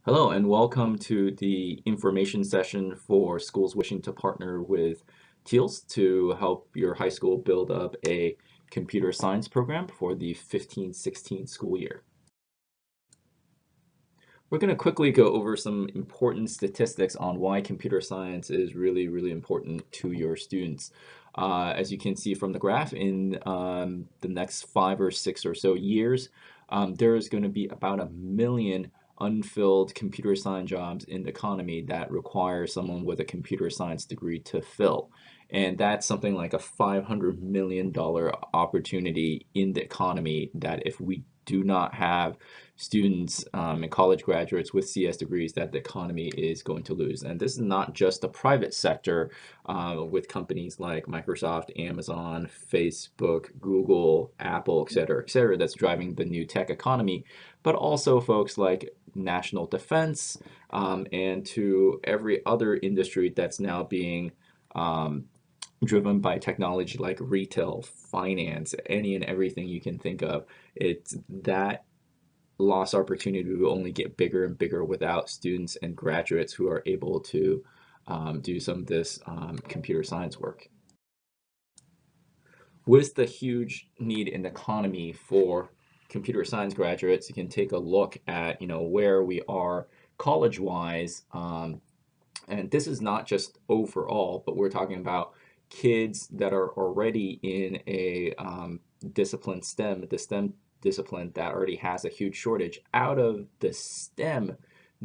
Hello and welcome to the information session for schools wishing to partner with TEALS to help your high school build up a computer science program for the 15-16 school year. We're going to quickly go over some important statistics on why computer science is really, really important to your students. As you can see from the graph, in the next 5 or 6 or so years, there is going to be about 1 million unfilled computer science jobs in the economy that require someone with a computer science degree to fill. And that's something like a $500 million opportunity in the economy that if we do not have students and college graduates with CS degrees that the economy is going to lose. And this is not just the private sector with companies like Microsoft, Amazon, Facebook, Google, Apple, et cetera, that's driving the new tech economy, but also folks like national defense and to every other industry that's now being driven by technology like retail, finance, any and everything you can think of. It's that lost opportunity will only get bigger and bigger without students and graduates who are able to do some of this computer science work. With the huge need in the economy for computer science graduates, you can take a look at where we are college-wise, and this is not just overall, but we're talking about kids that are already in a discipline STEM, the STEM discipline that already has a huge shortage. Out of the STEM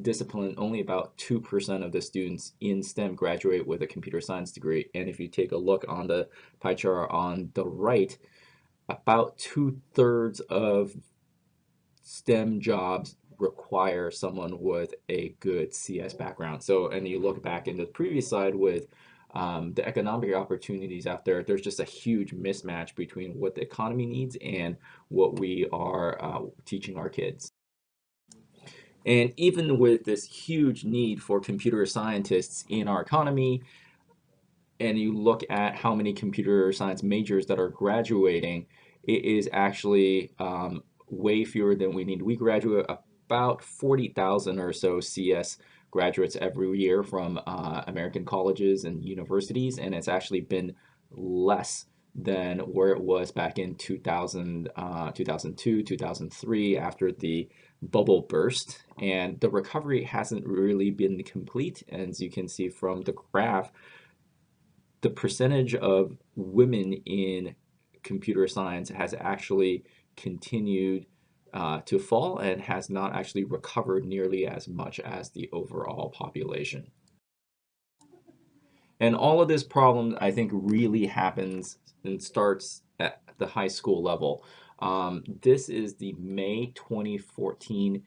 discipline, only about 2% of the students in STEM graduate with a computer science degree. And if you take a look on the pie chart on the right, about 2/3 of STEM jobs require someone with a good CS background. So, and you look back in the previous slide with the economic opportunities out there, there's just a huge mismatch between what the economy needs and what we are teaching our kids. And even with this huge need for computer scientists in our economy, and you look at how many computer science majors that are graduating, it is actually way fewer than we need. We graduate about 40,000 or so CS graduates every year from American colleges and universities, and it's actually been less than where it was back in 2000, 2002, 2003 after the bubble burst. And the recovery hasn't really been complete. As you can see from the graph, the percentage of women in computer science has actually continued to fall and has not actually recovered nearly as much as the overall population. And all of this problem, I think, really happens and starts at the high school level. This is the May 2014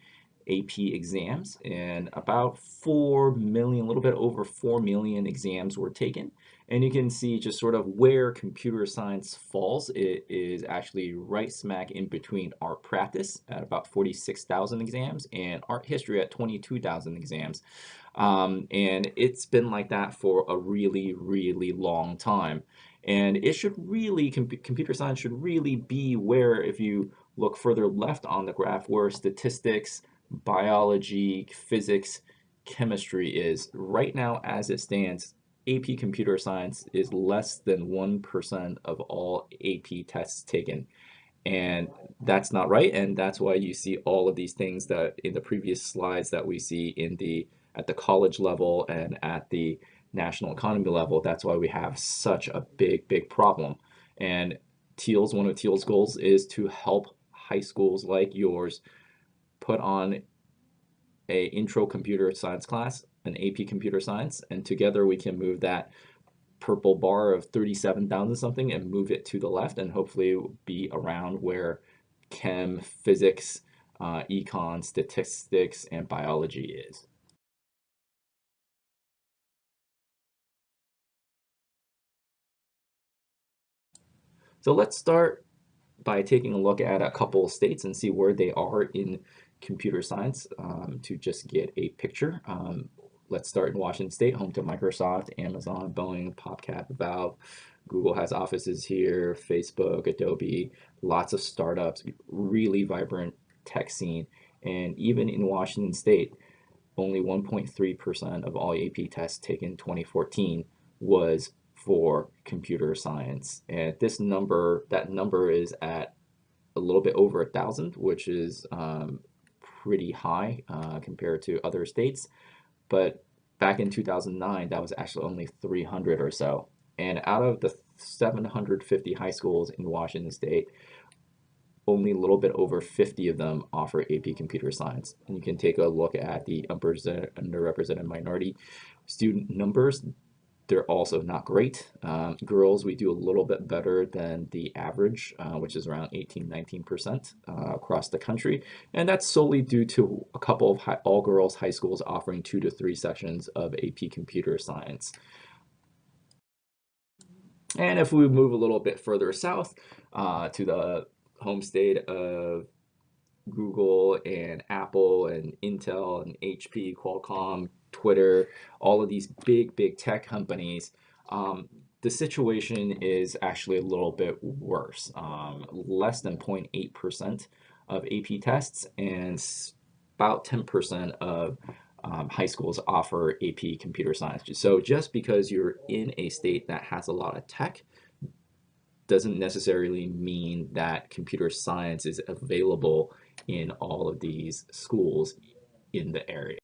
AP exams, and about 4 million, a little bit over 4 million exams were taken. And you can see just sort of where computer science falls. It is actually right smack in between art practice at about 46,000 exams and art history at 22,000 exams. And it's been like that for a really, really long time. And it should really, computer science should really be where, if you look further left on the graph, where statistics, biology, physics, chemistry is. Right now, as it stands, AP Computer Science is less than 1% of all AP tests taken. And that's not right, and that's why you see all of these things that in the previous slides that we see in the at the college level and at the national economy level. That's why we have such a big problem. And TEALS, one of TEALS goals is to help high schools like yours put on a intro computer science class, an AP computer science, and together we can move that purple bar of 37,000 something and move it to the left and hopefully be around where chem, physics, econ, statistics, and biology is. So let's start by taking a look at a couple of states and see where they are in computer science to just get a picture. Let's start in Washington State, home to Microsoft, Amazon, Boeing, PopCap, Valve. Google has offices here, Facebook, Adobe, lots of startups, really vibrant tech scene. And even in Washington State, only 1.3% of all AP tests taken in 2014 was for computer science. And that number is at a little bit over 1,000, which is pretty high compared to other states. But back in 2009, that was actually only 300 or so. And out of the 750 high schools in Washington State, only a little bit over 50 of them offer AP Computer Science. And you can take a look at the underrepresented minority student numbers. They're also not great. Girls, we do a little bit better than the average, which is around 18–19% across the country. And that's solely due to a couple of all-girls high schools offering 2 to 3 sections of AP Computer Science. And if we move a little bit further south to the home state of Google and Apple and Intel and HP, Qualcomm, Twitter, all of these big tech companies, the situation is actually a little bit worse. Less than 0.8% of AP tests and about 10% of high schools offer AP computer science. So just because you're in a state that has a lot of tech doesn't necessarily mean that computer science is available in all of these schools in the area.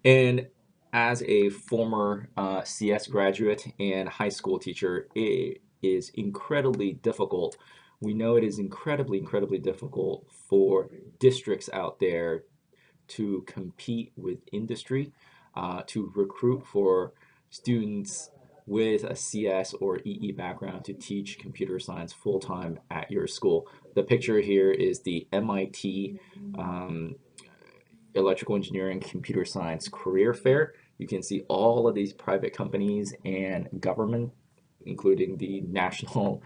And as a former CS graduate and high school teacher, it is incredibly difficult. We know it is incredibly difficult for districts out there to compete with industry, to recruit for students with a CS or EE background to teach computer science full-time at your school. The picture here is the MIT Electrical Engineering Computer Science Career Fair. You can see all of these private companies and government, including the National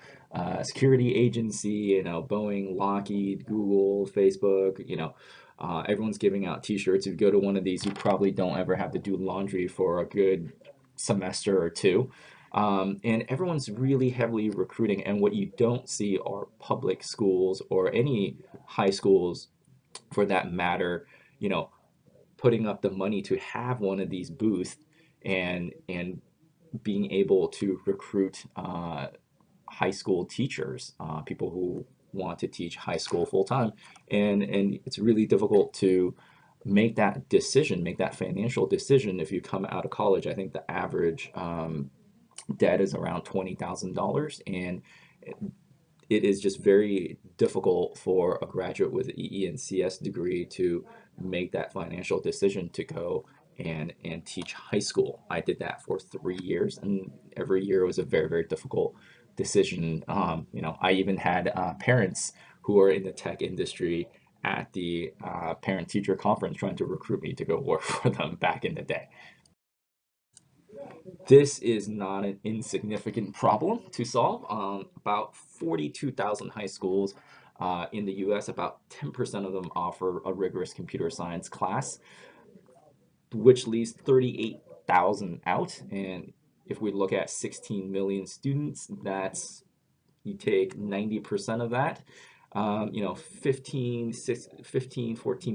Security Agency, Boeing, Lockheed, Google, Facebook, everyone's giving out t-shirts. If you go to one of these, you probably don't ever have to do laundry for a good semester or two. And everyone's really heavily recruiting. And what you don't see are public schools or any high schools for that matter, you know, putting up the money to have one of these booths and being able to recruit high school teachers, people who want to teach high school full time, and it's really difficult to make that decision, make that financial decision if you come out of college. I think the average debt is around $20,000, and it is just very difficult for a graduate with an EE and CS degree to make that financial decision to go and teach high school. I did that for 3 years, and every year was a very difficult decision. I even had parents who are in the tech industry at the parent-teacher conference trying to recruit me to go work for them back in the day. This is not an insignificant problem to solve. About 42,000 high schools in the US, about 10% of them offer a rigorous computer science class, which leaves 38,000 out. And if we look at 16 million students, that's, you take 90% of that. 14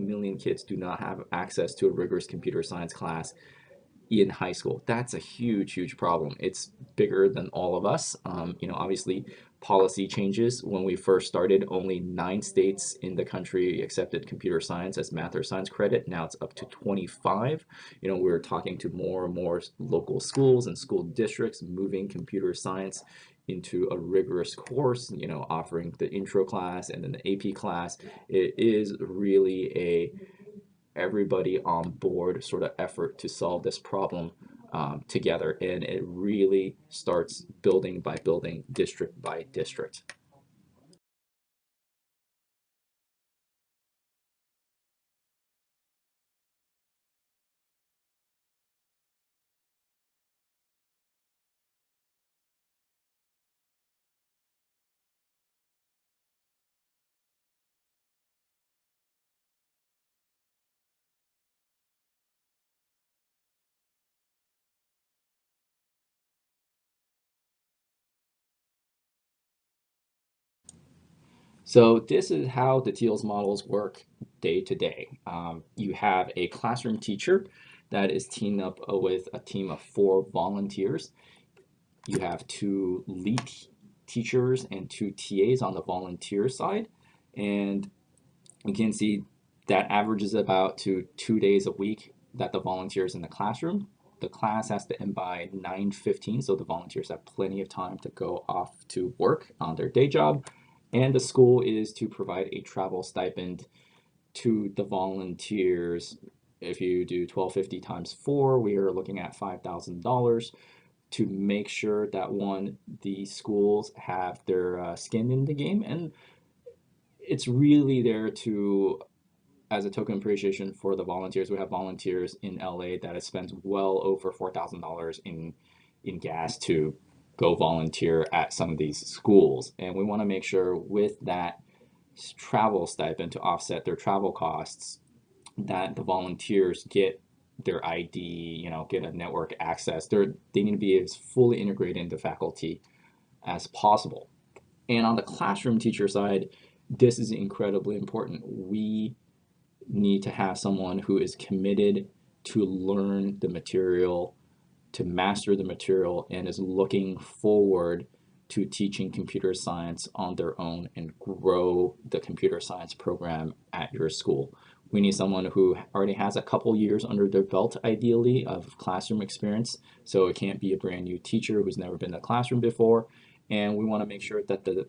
million kids do not have access to a rigorous computer science class in high school. That's a huge problem. It's bigger than all of us. Obviously, policy changes. When we first started, only 9 states in the country accepted computer science as math or science credit. Now it's up to 25. We're talking to more and more local schools and school districts moving computer science into a rigorous course, offering the intro class and then the AP class. It is really a everybody on board sort of effort to solve this problem together, and it really starts building by building, district by district. So this is how the TEALS models work day to day. You have a classroom teacher that is teamed up with a team of 4 volunteers. You have 2 lead teachers and 2 TAs on the volunteer side. And you can see that averages about to 2 days a week that the volunteers in the classroom. The class has to end by 9:15, so the volunteers have plenty of time to go off to work on their day job. And the school is to provide a travel stipend to the volunteers. If you do 1250 times 4, we are looking at $5,000 to make sure that one, the schools have their skin in the game, and it's really there to as a token appreciation for the volunteers. We have volunteers in LA that have spent well over $4,000 in gas to go volunteer at some of these schools, and we want to make sure with that travel stipend to offset their travel costs that the volunteers get their ID, get a network access. They need to be as fully integrated into faculty as possible. And on the classroom teacher side, this is incredibly important. We need to have someone who is committed to learn the material, to master the material, and is looking forward to teaching computer science on their own and grow the computer science program at your school. We need someone who already has a couple years under their belt, ideally, of classroom experience. So it can't be a brand new teacher who's never been in a classroom before. And we want to make sure that the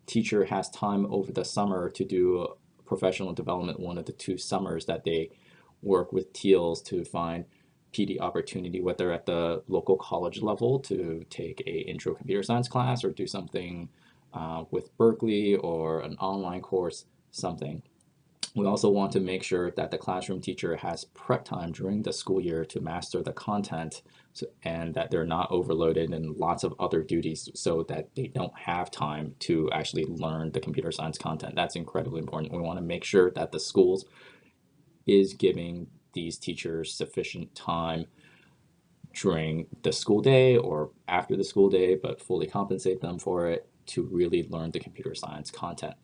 teacher has time over the summer to do professional development, one of the 2 summers that they work with TEALS to find PD opportunity, whether at the local college level to take a intro computer science class or do something with Berkeley or an online course, something. We also want to make sure that the classroom teacher has prep time during the school year to master the content and that they're not overloaded in lots of other duties so that they don't have time to actually learn the computer science content. That's incredibly important. We want to make sure that the schools is giving these teachers sufficient time during the school day or after the school day, but fully compensate them for it to really learn the computer science content.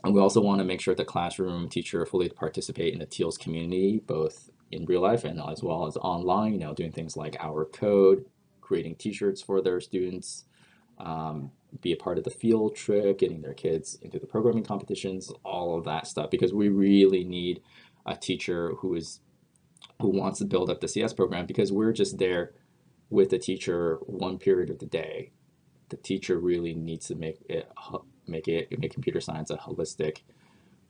And we also want to make sure the classroom teacher fully participate in the TEALS community, both in real life and as well as online, doing things like Our Code, creating t-shirts for their students, be a part of the field trip, getting their kids into the programming competitions, all of that stuff, because we really need a teacher who wants to build up the CS program, because we're just there with the teacher one period of the day. The teacher really needs to make computer science a holistic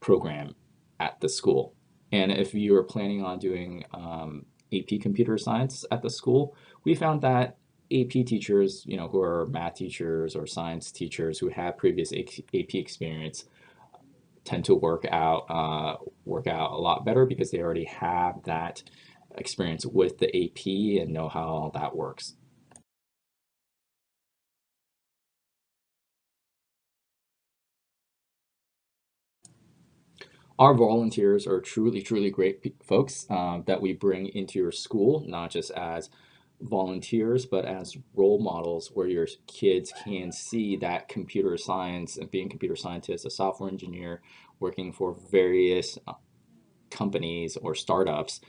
program at the school. And if you are planning on doing AP computer science at the school, we found that AP teachers, who are math teachers or science teachers who have previous AP experience, tend to work out a lot better because they already have that experience with the AP and know how that works. Our volunteers are truly, truly great folks that we bring into your school, not just as volunteers, but as role models where your kids can see that computer science and being a computer scientist, a software engineer, working for various companies or startups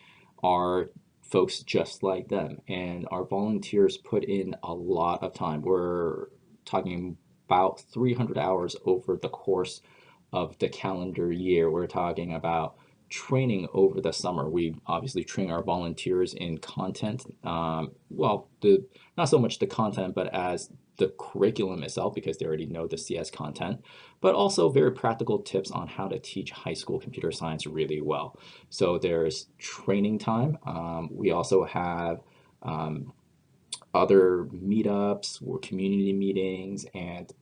are folks just like them. And our volunteers put in a lot of time. We're talking about 300 hours over the course of the calendar year. We're talking about training over the summer. We obviously train our volunteers in content. Not so much the content, but as the curriculum itself, because they already know the CS content, but also very practical tips on how to teach high school computer science really well. So there's training time. We also have other meetups or community meetings, and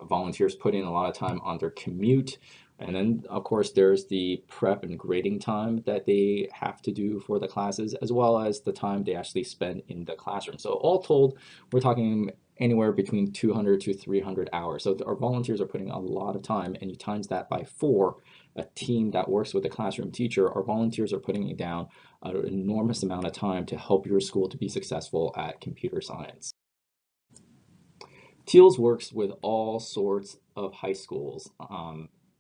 volunteers put in a lot of time on their commute. And then, of course, there's the prep and grading time that they have to do for the classes, as well as the time they actually spend in the classroom. So all told, we're talking anywhere between 200 to 300 hours. So our volunteers are putting a lot of time, and you times that by 4, a team that works with a classroom teacher, our volunteers are putting it down an enormous amount of time to help your school to be successful at computer science. Teals works with all sorts of high schools.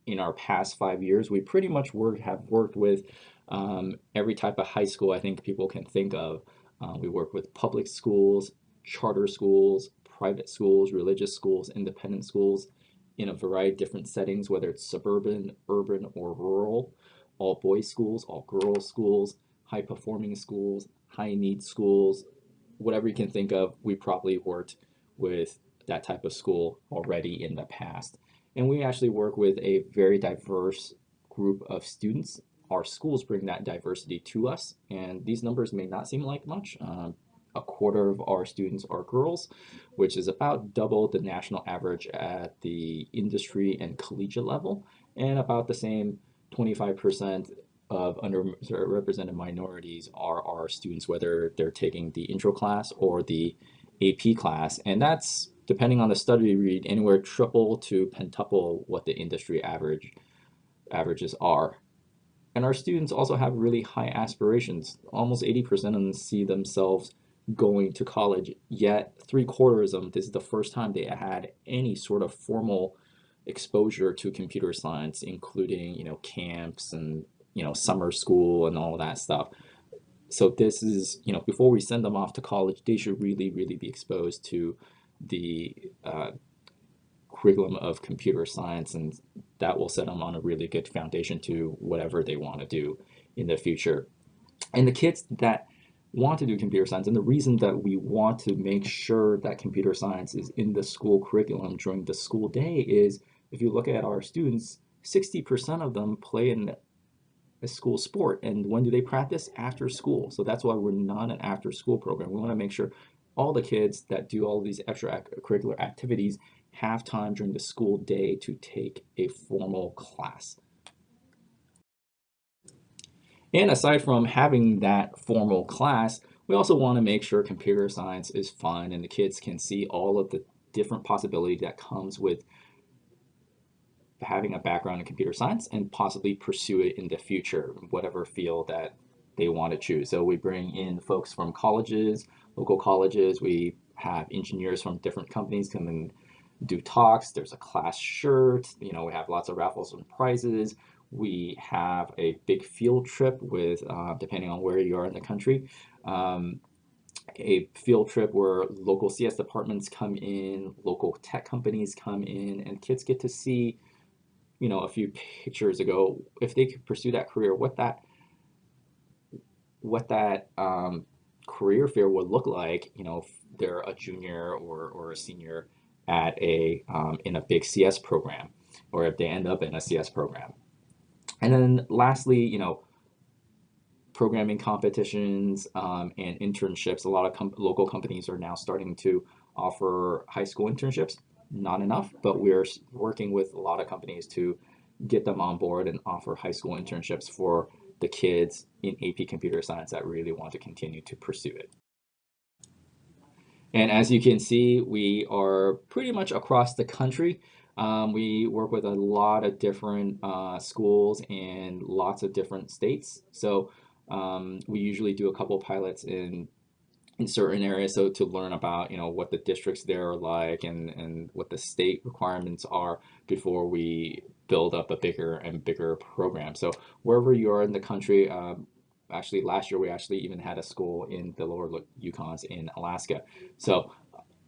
In our past 5 years, we pretty much have worked with every type of high school I think people can think of. We work with public schools, charter schools, private schools, religious schools, independent schools in a variety of different settings, whether it's suburban, urban, or rural, all boys schools, all girls schools, high performing schools, high need schools, whatever you can think of, we probably worked with that type of school already in the past. And we actually work with a very diverse group of students. Our schools bring that diversity to us, and these numbers may not seem like much. A quarter of our students are girls, which is about double the national average at the industry and collegiate level, and about the same 25% of underrepresented minorities are our students, whether they're taking the intro class or the AP class. And that's, depending on the study you read, anywhere triple to pentuple what the industry averages are. And our students also have really high aspirations. Almost 80% of them see themselves going to college, yet three-quarters of them, this is the first time they had any sort of formal exposure to computer science, including, camps and, summer school and all of that stuff. So this is, before we send them off to college, they should really, really be exposed to the curriculum of computer science, and that will set them on a really good foundation to whatever they want to do in the future. And the kids that want to do computer science, and the reason that we want to make sure that computer science is in the school curriculum during the school day is, if you look at our students, 60% of them play in a school sport. And when do they practice? After school. So that's why we're not an after school program. We want to make sure all the kids that do all these extracurricular activities have time during the school day to take a formal class. And aside from having that formal class, we also want to make sure computer science is fun and the kids can see all of the different possibilities that comes with having a background in computer science and possibly pursue it in the future, whatever field that they want to choose. So we bring in folks from colleges, local colleges. We have engineers from different companies come and do talks. There's a class shirt. We have lots of raffles and prizes. We have a big field trip with, depending on where you are in the country, a field trip where local CS departments come in, local tech companies come in, and kids get to see, a few pictures ago, if they could pursue that career, what that career fair would look like, if they're a junior or a senior at in a big CS program, or if they end up in a CS program. And then lastly, programming competitions and internships. A lot of local companies are now starting to offer high school internships. Not enough, but we're working with a lot of companies to get them on board and offer high school internships for the kids in AP Computer Science that really want to continue to pursue it. And as you can see, we are pretty much across the country. We work with a lot of different schools and lots of different states. So we usually do a couple pilots in certain areas, so to learn about what the districts there are like and what the state requirements are before we build up a bigger and bigger program. So wherever you are in the country, actually last year we actually even had a school in the lower Yukons in Alaska. So,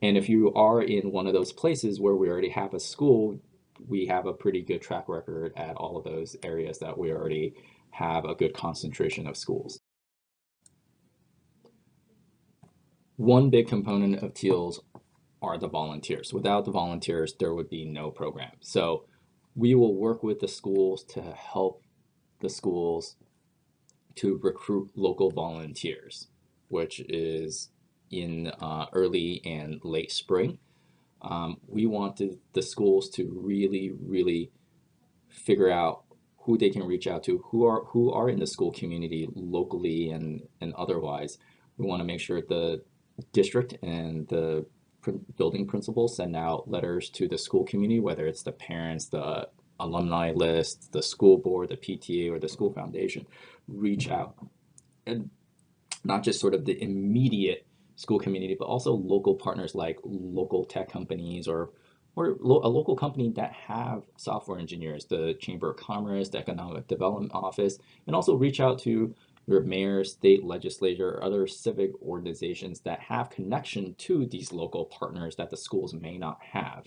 and if you are in one of those places where we already have a school, we have a pretty good track record at all of those areas that we already have a good concentration of schools. One big component of TEALS are the volunteers. Without the volunteers, there would be no program. So we will work with the schools to help the schools to recruit local volunteers, which is in early and late spring. We wanted the schools to really, really figure out who they can reach out to, who are in the school community locally and otherwise. We want to make sure the district and the building principals send out letters to the school community, whether it's the parents, the alumni list, the school board, the PTA, or the school foundation, reach out. And not just sort of the immediate school community, but also local partners like local tech companies or a local company that have software engineers, the Chamber of Commerce, the Economic Development Office, and also reach out to your mayor, state legislature, or other civic organizations that have connection to these local partners that the schools may not have.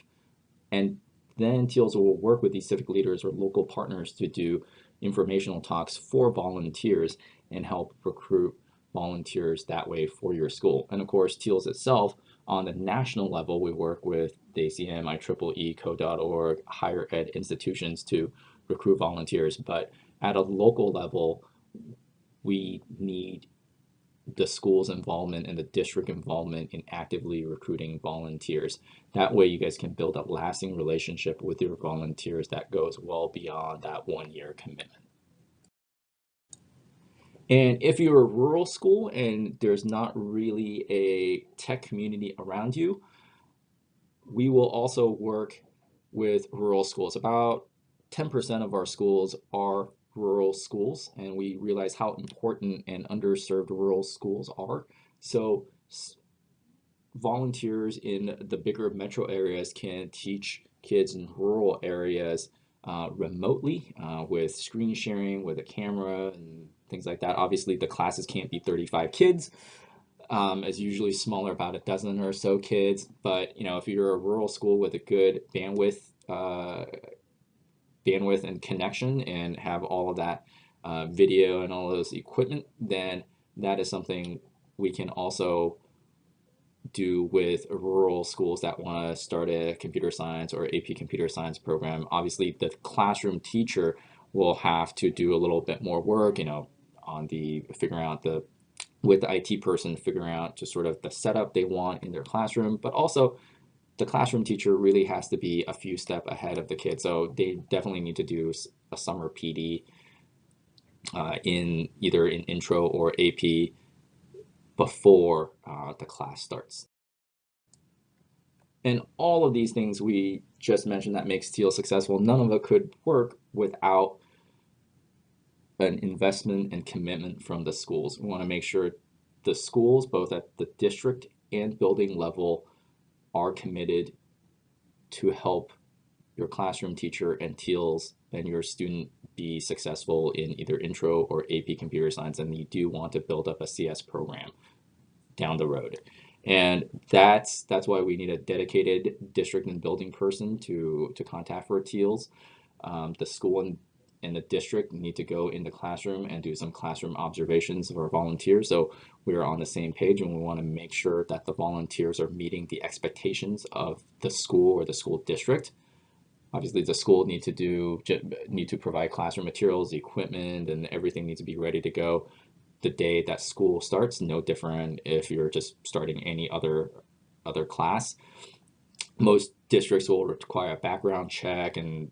And then TEALS will work with these civic leaders or local partners to do informational talks for volunteers and help recruit volunteers that way for your school. And of course, TEALS itself, on the national level, we work with the ACM, IEEE, Code.org, higher ed institutions to recruit volunteers. But at a local level, we need the school's involvement and the district involvement in actively recruiting volunteers. That way you guys can build a lasting relationship with your volunteers that goes well beyond that 1 year commitment. And if you're a rural school and there's not really a tech community around you, we will also work with rural schools. About 10% of our schools are rural schools, and we realize how important and underserved rural schools are. So volunteers in the bigger metro areas can teach kids in rural areas remotely with screen sharing, with a camera and things like that. Obviously, the classes can't be 35 kids. It's usually smaller, about a dozen or so kids. But if you're a rural school with a good bandwidth and connection and have all of that video and all of those equipment, then that is something we can also do with rural schools that want to start a computer science or AP computer science program. Obviously, the classroom teacher will have to do a little bit more work, on the figuring out with the IT person, figuring out just sort of the setup they want in their classroom, but also the classroom teacher really has to be a few steps ahead of the kid. So they definitely need to do a summer PD in either in intro or AP before the class starts. And all of these things we just mentioned that makes TEAL successful, none of it could work without an investment and commitment from the schools. We want to make sure the schools, both at the district and building level, are committed to help your classroom teacher and TEALS and your student be successful in either intro or AP computer science, and you do want to build up a CS program down the road. And that's why we need a dedicated district and building person to contact for TEALS. The school and the district need to go in the classroom and do some classroom observations of our volunteers. So we are on the same page, and we want to make sure that the volunteers are meeting the expectations of the school or the school district. Obviously, the school need to provide classroom materials, equipment, and everything needs to be ready to go the day that school starts. No different if you're just starting any other class. Most districts will require a background check, and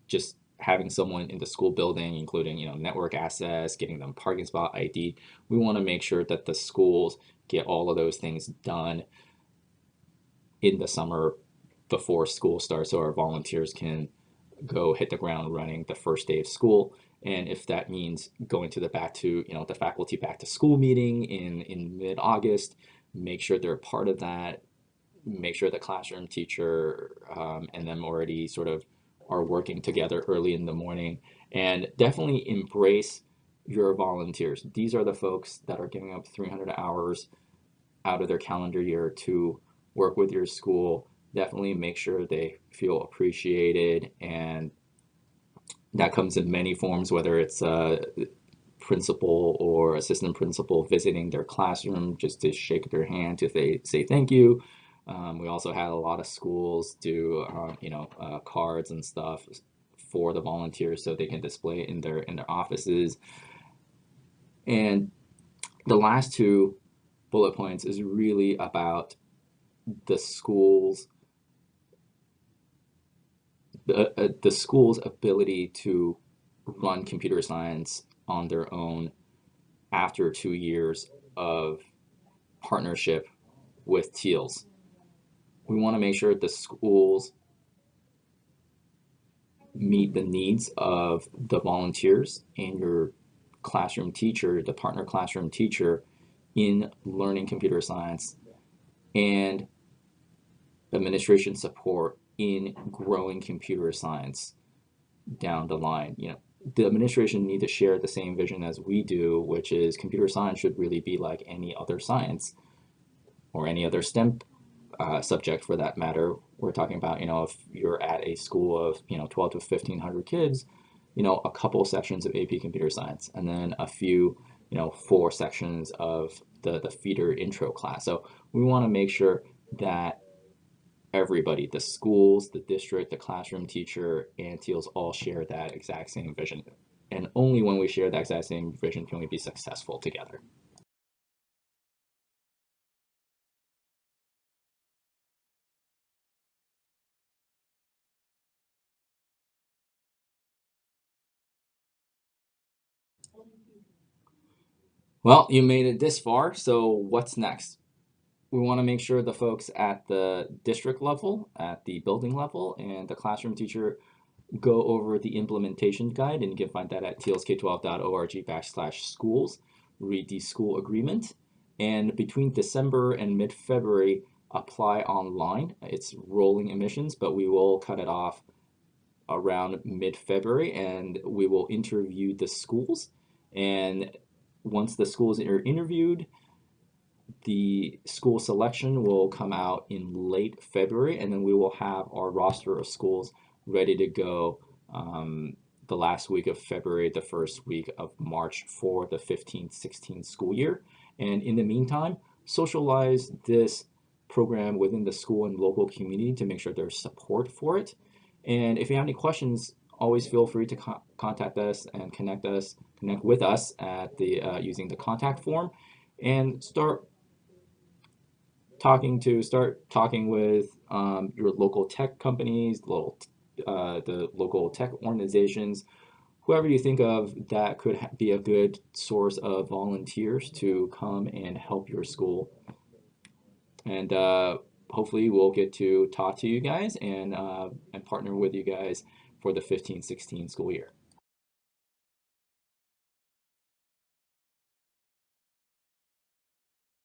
just having someone in the school building, including network access, getting them parking spot ID. We want to make sure that the schools get all of those things done in the summer before school starts, so our volunteers can go hit the ground running the first day of school. And if that means going to the faculty back to school meeting in mid-August, make sure they're a part of that. Make sure the classroom teacher and them already sort of are working together early in the morning. And definitely embrace your volunteers. These are the folks that are giving up 300 hours out of their calendar year to work with your school. Definitely make sure they feel appreciated, and that comes in many forms, whether it's a principal or assistant principal visiting their classroom just to shake their hand to say thank you. We also had a lot of schools do cards and stuff for the volunteers so they can display it in their offices. And the last two bullet points is really about the school's ability to run computer science on their own after 2 years of partnership with TEALS. We want to make sure the schools meet the needs of the volunteers, and your classroom teacher, the partner classroom teacher, in learning computer science and administration support in growing computer science down the line. The administration need to share the same vision as we do, which is computer science should really be like any other science or any other STEM subject for that matter. We're talking about, if you're at a school of, 12 to 1,500 kids, a couple sections of AP Computer Science, and then a few, 4 sections of the feeder intro class. So we want to make sure that everybody, the schools, the district, the classroom teacher, and TEALS all share that exact same vision. And only when we share that exact same vision can we be successful together. Well, you made it this far, so what's next? We want to make sure the folks at the district level, at the building level, and the classroom teacher go over the implementation guide, and you can find that at tealsk12.org/schools. Read the school agreement, and between December and mid-February, apply online. It's rolling admissions, but we will cut it off around mid-February, and we will interview the schools. And once the schools are interviewed, the school selection will come out in late February, and then we will have our roster of schools ready to go the last week of February, the first week of March for the 15-16 school year. And in the meantime, socialize this program within the school and local community to make sure there's support for it. And if you have any questions, always feel free to contact us and connect with us at the using the contact form, and start talking with your local tech companies, the local tech organizations, whoever you think of that could be a good source of volunteers to come and help your school. And hopefully we'll get to talk to you guys and partner with you guys for the 15-16 school year.